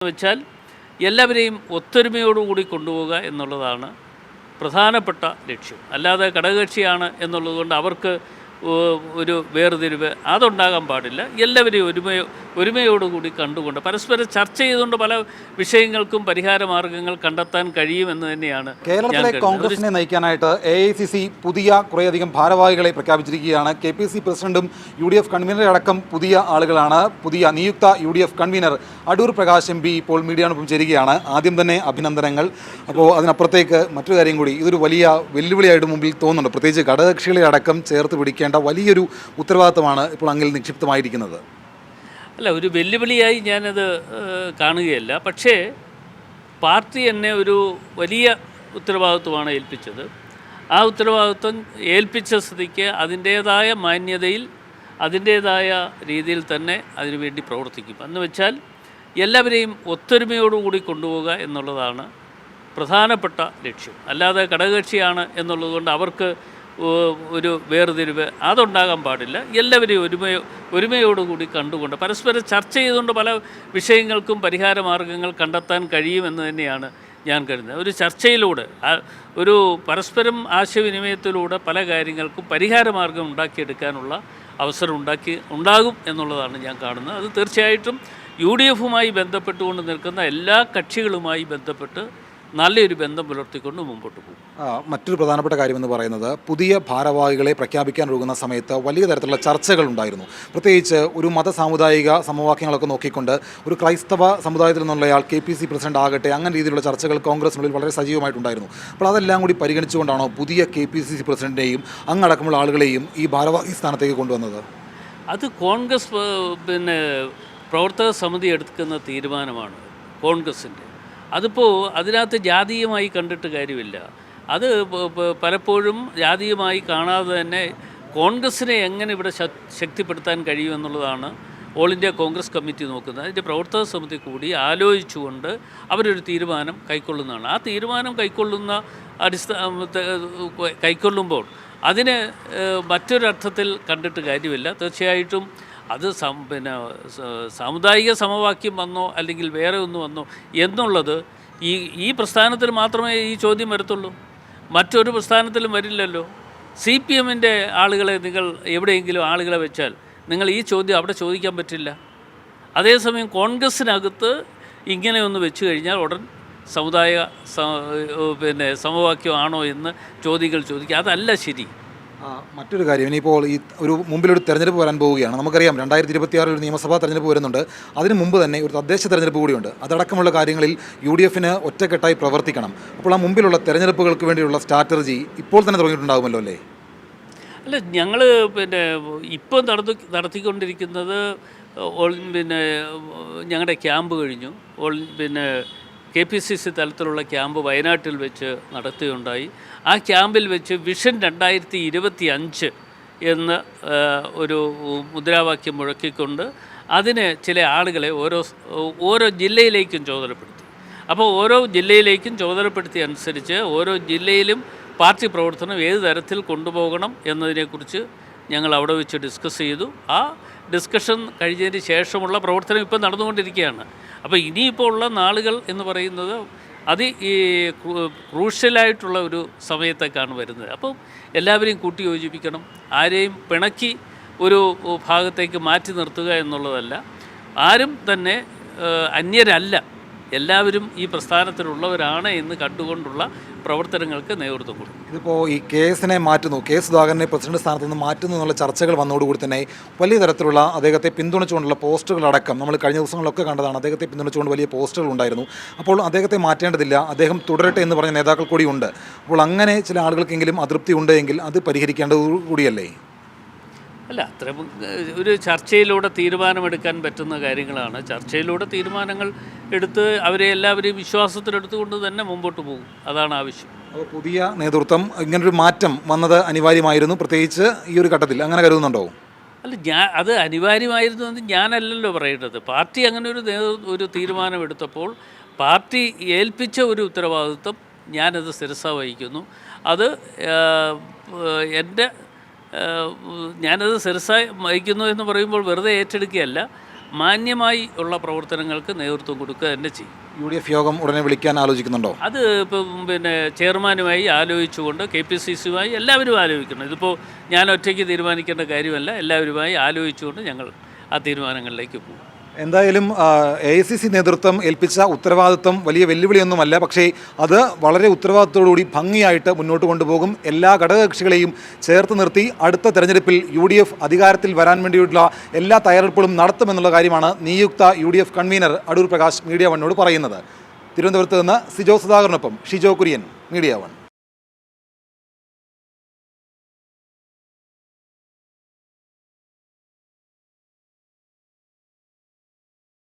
വെച്ചാൽ എല്ലാവരെയും ഒത്തൊരുമയോടുകൂടി കൊണ്ടുപോവുക എന്നുള്ളതാണ് പ്രധാനപ്പെട്ട ലക്ഷ്യം. അല്ലാതെ ഘടകകക്ഷിയാണ് എന്നുള്ളതുകൊണ്ട് അവർക്ക് ഒരു വേർതിരിവ് അതുണ്ടാകാൻ പാടില്ല. എല്ലാവരെയും ഒരുമയോടുകൂടി കണ്ടുകൊണ്ട് പരസ്പരം ചർച്ച ചെയ്തുകൊണ്ട് പല വിഷയങ്ങൾക്കും പരിഹാര മാർഗ്ഗങ്ങൾ കണ്ടെത്താൻ കഴിയുമെന്ന് തന്നെയാണ് കേരളത്തിലെ കോൺഗ്രസിനെ നയിക്കാനായിട്ട് AICC പുതിയ കുറേയധികം ഭാരവാഹികളെ പ്രഖ്യാപിച്ചിരിക്കുകയാണ്. KPC പ്രസിഡന്റും UDF കൺവീനറെ അടക്കം പുതിയ ആളുകളാണ്. പുതിയ നിയുക്ത UDF convener Adoor Prakash MP ഇപ്പോൾ മീഡിയയോടൊപ്പം ചേരുകയാണ്. ആദ്യം തന്നെ അഭിനന്ദനങ്ങൾ. അപ്പോൾ അതിനപ്പുറത്തേക്ക് മറ്റൊരു കാര്യം കൂടി, ഇതൊരു വലിയ വെല്ലുവിളിയായിട്ട് മുമ്പിൽ തോന്നുന്നുണ്ട്. പ്രത്യേകിച്ച് ഘടകകക്ഷികളെ അടക്കം ചേർത്ത് പിടിക്കേണ്ട വലിയൊരു ഉത്തരവാദിത്തമാണ് ഇപ്പോൾ അങ്ങിൽ നിക്ഷിപ്തമായിരിക്കുന്നത്. അല്ല, ഒരു വെല്ലുവിളിയായി ഞാനത് കാണുകയല്ല. പക്ഷേ പാർട്ടി എന്നെ ഒരു വലിയ ഉത്തരവാദിത്വമാണ് ഏൽപ്പിച്ചത്. ആ ഉത്തരവാദിത്വം ഏൽപ്പിച്ച സ്ഥിതിക്ക് അതിൻ്റേതായ മാന്യതയിൽ അതിൻ്റേതായ രീതിയിൽ തന്നെ അതിനുവേണ്ടി പ്രവർത്തിക്കും. എന്ന് വെച്ചാൽ എല്ലാവരെയും ഒത്തൊരുമയോടുകൂടി കൊണ്ടുപോവുക എന്നുള്ളതാണ് പ്രധാനപ്പെട്ട ലക്ഷ്യം. അല്ലാതെ ഘടകകക്ഷിയാണ് എന്നുള്ളതുകൊണ്ട് അവർക്ക് ഒരു വേർതിരിവ് അതുണ്ടാകാൻ പാടില്ല. എല്ലാവരെയും ഒരുമയോടുകൂടി കണ്ടുകൊണ്ട് പരസ്പരം ചർച്ച ചെയ്തുകൊണ്ട് പല വിഷയങ്ങൾക്കും പരിഹാര മാർഗ്ഗങ്ങൾ കണ്ടെത്താൻ കഴിയുമെന്ന് തന്നെയാണ് ഞാൻ കരുതുന്നത്. ഒരു ചർച്ചയിലൂടെ ഒരു പരസ്പരം ആശയവിനിമയത്തിലൂടെ പല കാര്യങ്ങൾക്കും പരിഹാര മാർഗ്ഗം ഉണ്ടാക്കിയെടുക്കാനുള്ള അവസരം ഉണ്ടാകും എന്നുള്ളതാണ് ഞാൻ കാണുന്നത്. അത് തീർച്ചയായിട്ടും UDFുമായി ബന്ധപ്പെട്ടുകൊണ്ട് നിൽക്കുന്ന എല്ലാ കക്ഷികളുമായി ബന്ധപ്പെട്ട് നല്ലൊരു ബന്ധം പുലർത്തിക്കൊണ്ട് മുമ്പോട്ട് പോകും. മറ്റൊരു പ്രധാനപ്പെട്ട കാര്യമെന്ന് പറയുന്നത്, പുതിയ ഭാരവാഹികളെ പ്രഖ്യാപിക്കാനൊരുങ്ങുന്ന സമയത്ത് വലിയ തരത്തിലുള്ള ചർച്ചകൾ ഉണ്ടായിരുന്നു. പ്രത്യേകിച്ച് ഒരു മത സാമുദായിക സമവാക്യങ്ങളൊക്കെ നോക്കിക്കൊണ്ട് ഒരു ക്രൈസ്തവ സമുദായത്തിൽ നിന്നുള്ളയാൾ KPC പ്രസിഡന്റ് ആകട്ടെ, അങ്ങനെ രീതിയിലുള്ള ചർച്ചകൾ കോൺഗ്രസിനുള്ളിൽ വളരെ സജീവമായിട്ടുണ്ടായിരുന്നു. അപ്പോൾ അതെല്ലാം കൂടി പരിഗണിച്ചുകൊണ്ടാണോ പുതിയ KPCC പ്രസിഡന്റിനെയും അങ്ങടക്കമുള്ള ആളുകളെയും ഈ ഭാരവാഹി സ്ഥാനത്തേക്ക് കൊണ്ടുവന്നത്? അത് കോൺഗ്രസ് പ്രവർത്തക സമിതി എടുക്കുന്ന തീരുമാനമാണ് കോൺഗ്രസിൻ്റെ. അതിപ്പോൾ അതിനകത്ത് ജാതീയമായി കണ്ടിട്ട് കാര്യമില്ല. അത് പലപ്പോഴും ജാതീയമായി കാണാതെ തന്നെ കോൺഗ്രസിനെ എങ്ങനെ ഇവിടെ ശക്തിപ്പെടുത്താൻ കഴിയുമെന്നുള്ളതാണ് ഓൾ ഇന്ത്യ കോൺഗ്രസ് കമ്മിറ്റി നോക്കുന്നത്. അതിൻ്റെ പ്രവർത്തക സമിതി കൂടി ആലോചിച്ചുകൊണ്ട് അവരൊരു തീരുമാനം കൈക്കൊള്ളുന്നതാണ്. ആ തീരുമാനം കൈക്കൊള്ളുമ്പോൾ അതിന് മറ്റൊരർത്ഥത്തിൽ കണ്ടിട്ട് കാര്യമില്ല. തീർച്ചയായിട്ടും അത് സാമുദായിക സമവാക്യം വന്നോ അല്ലെങ്കിൽ വേറെ ഒന്ന് വന്നോ എന്നുള്ളത് ഈ പ്രസ്ഥാനത്തിൽ മാത്രമേ ഈ ചോദ്യം വരത്തുള്ളൂ. മറ്റൊരു പ്രസ്ഥാനത്തിലും വരില്ലല്ലോ. CPMൻ്റെ ആളുകളെ നിങ്ങൾ എവിടെയെങ്കിലും ആളുകളെ വെച്ചാൽ നിങ്ങൾ ഈ ചോദ്യം അവിടെ ചോദിക്കാൻ പറ്റില്ല. അതേസമയം കോൺഗ്രസ്സിനകത്ത് ഇങ്ങനെ ഒന്ന് വെച്ച് കഴിഞ്ഞാൽ ഉടൻ സമവാക്യമാണോ എന്ന് ചോദ്യങ്ങൾ ചോദിക്കുക. അതല്ല ശരി. മറ്റൊരു കാര്യം, ഇനിയിപ്പോൾ ഈ ഒരു മുമ്പിലൊരു തെരഞ്ഞെടുപ്പ് വരാൻ പോവുകയാണ്. നമുക്കറിയാം 2026 ഒരു നിയമസഭാ തെരഞ്ഞെടുപ്പ് വരുന്നുണ്ട്. അതിന് മുമ്പ് തന്നെ ഒരു തദ്ദേശ തെരഞ്ഞെടുപ്പ് കൂടിയുണ്ട്. അതടക്കമുള്ള കാര്യങ്ങളിൽ UDFന് ഒറ്റക്കെട്ടായി പ്രവർത്തിക്കണം. അപ്പോൾ ആ മുമ്പിലുള്ള തെരഞ്ഞെടുപ്പുകൾക്ക് വേണ്ടിയുള്ള സ്ട്രാറ്റജി ഇപ്പോൾ തന്നെ തുടങ്ങിയിട്ടുണ്ടാകുമല്ലോ അല്ലേ? അല്ല, ഞങ്ങൾ ഇപ്പോൾ നടത്തിക്കൊണ്ടിരിക്കുന്നത് ഞങ്ങളുടെ ക്യാമ്പ് കഴിഞ്ഞു. KPCC തലത്തിലുള്ള ക്യാമ്പ് വയനാട്ടിൽ വെച്ച് നടത്തുകയുണ്ടായി. ആ ക്യാമ്പിൽ വെച്ച് വിഷൻ 2025 എന്ന ഒരു മുദ്രാവാക്യം മുഴക്കിക്കൊണ്ട് അതിന് ചില ആളുകളെ ഓരോ ജില്ലയിലേക്കും ചുമതലപ്പെടുത്തി. അപ്പോൾ ഓരോ ജില്ലയിലേക്കും ചുമതലപ്പെടുത്തിയ അനുസരിച്ച് ഓരോ ജില്ലയിലും പാർട്ടി പ്രവർത്തനം ഏത് തരത്തിൽ കൊണ്ടുപോകണം എന്നതിനെക്കുറിച്ച് ഞങ്ങൾ അവിടെ വെച്ച് ഡിസ്കസ് ചെയ്തു. ആ ഡിസ്കഷൻ കഴിഞ്ഞതിന് ശേഷമുള്ള പ്രവർത്തനം ഇപ്പം നടന്നുകൊണ്ടിരിക്കുകയാണ്. അപ്പോൾ ഇനിയിപ്പോൾ ഉള്ള നാളുകൾ എന്ന് പറയുന്നത് അത് ഈ ക്രൂഷ്യലായിട്ടുള്ള ഒരു സമയത്തേക്കാണ് വരുന്നത്. അപ്പം എല്ലാവരെയും കൂട്ടി യോജിപ്പിക്കണം. ആരെയും പിണക്കി ഒരു ഭാഗത്തേക്ക് മാറ്റി നിർത്തുക എന്നുള്ളതല്ല. ആരും തന്നെ അന്യരല്ല. എല്ലാവരും ഈ പ്രസ്ഥാനത്തിലുള്ളവരാണ് എന്ന് കണ്ടുകൊണ്ടുള്ള പ്രവർത്തനങ്ങൾക്ക് നേതൃത്വം കൊടുക്കും. ഇതിപ്പോൾ ഈ കേസിനെ മാറ്റുന്നു, K സുധാകരനെ പ്രസിഡന്റ് സ്ഥാനത്ത് നിന്ന് മാറ്റുന്നു എന്നുള്ള ചർച്ചകൾ വന്നതോടുകൂടി തന്നെ വലിയ തരത്തിലുള്ള അദ്ദേഹത്തെ പിന്തുണച്ചുകൊണ്ടുള്ള പോസ്റ്ററുകളടക്കം നമ്മൾ കഴിഞ്ഞ ദിവസങ്ങളിലൊക്കെ കണ്ടതാണ്. അദ്ദേഹത്തെ പിന്തുണച്ചുകൊണ്ട് വലിയ പോസ്റ്ററുകൾ ഉണ്ടായിരുന്നു. അപ്പോൾ അദ്ദേഹത്തെ മാറ്റേണ്ടതില്ല, അദ്ദേഹം തുടരട്ടെ എന്ന് പറഞ്ഞ നേതാക്കൾ കൂടിയുണ്ട്. അപ്പോൾ അങ്ങനെ ചില ആളുകൾക്കെങ്കിലും അതൃപ്തി ഉണ്ടെങ്കിൽ അത് പരിഹരിക്കേണ്ടത് കൂടിയല്ലേ? അല്ല, അത്ര ഒരു ചർച്ചയിലൂടെ തീരുമാനമെടുക്കാൻ പറ്റുന്ന കാര്യങ്ങളാണ്. ചർച്ചയിലൂടെ തീരുമാനങ്ങൾ എടുത്ത് അവരെ എല്ലാവരെയും വിശ്വാസത്തിലെടുത്തുകൊണ്ട് തന്നെ മുമ്പോട്ട് പോകും. അതാണ് ആവശ്യം. അപ്പോൾ പുതിയ നേതൃത്വം ഇങ്ങനൊരു മാറ്റം വന്നത് അനിവാര്യമായിരുന്നു, പ്രത്യേകിച്ച് ഈ ഒരു ഘട്ടത്തിൽ, അങ്ങനെ കരുതുന്നുണ്ടോ? അല്ല, അത് അനിവാര്യമായിരുന്നു എന്ന് ഞാനല്ലല്ലോ പറയേണ്ടത്. പാർട്ടി അങ്ങനെ ഒരു തീരുമാനമെടുത്തപ്പോൾ പാർട്ടി ഏൽപ്പിച്ച ഒരു ഉത്തരവാദിത്വം ഞാനത് ശിരസ വഹിക്കുന്നു. അത് ഞാനത് ശിരസ വഹിക്കുന്നു എന്ന് പറയുമ്പോൾ വെറുതെ ഏറ്റെടുക്കുകയല്ല, മാന്യമായി ഉള്ള പ്രവർത്തനങ്ങൾക്ക് നേതൃത്വം കൊടുക്കുക തന്നെ ചെയ്യും. UDF യോഗം ഉടനെ വിളിക്കാൻ ആലോചിക്കുന്നുണ്ടോ? അത് ഇപ്പം പിന്നെ ചെയർമാനുമായി ആലോചിച്ചുകൊണ്ട് KPCCയുമായി എല്ലാവരും ആലോചിക്കണം. ഇതിപ്പോൾ ഞാൻ ഒറ്റയ്ക്ക് തീരുമാനിക്കേണ്ട കാര്യമല്ല. എല്ലാവരുമായി ആലോചിച്ചുകൊണ്ട് ഞങ്ങൾ ആ തീരുമാനങ്ങളിലേക്ക് പോകും. എന്തായാലും AICC നേതൃത്വം ഏൽപ്പിച്ച ഉത്തരവാദിത്വം വലിയ വെല്ലുവിളിയൊന്നുമല്ല, പക്ഷേ അത് വളരെ ഉത്തരവാദിത്തത്തോടുകൂടി ഭംഗിയായിട്ട് മുന്നോട്ട് കൊണ്ടുപോകും. എല്ലാ ഘടകകക്ഷികളെയും ചേർത്ത് നിർത്തി അടുത്ത തെരഞ്ഞെടുപ്പിൽ UDF അധികാരത്തിൽ വരാൻ വേണ്ടിയിട്ടുള്ള എല്ലാ തയ്യാറെടുപ്പുകളും നടത്തുമെന്നുള്ള കാര്യമാണ് നിയുക്ത UDF convener Adoor Prakash media വണ്ണോട് പറയുന്നത്. തിരുവനന്തപുരത്ത് നിന്ന് സിജോ സുധാകരനൊപ്പം ഷിജോ കുര്യൻ, മീഡിയ വൺ.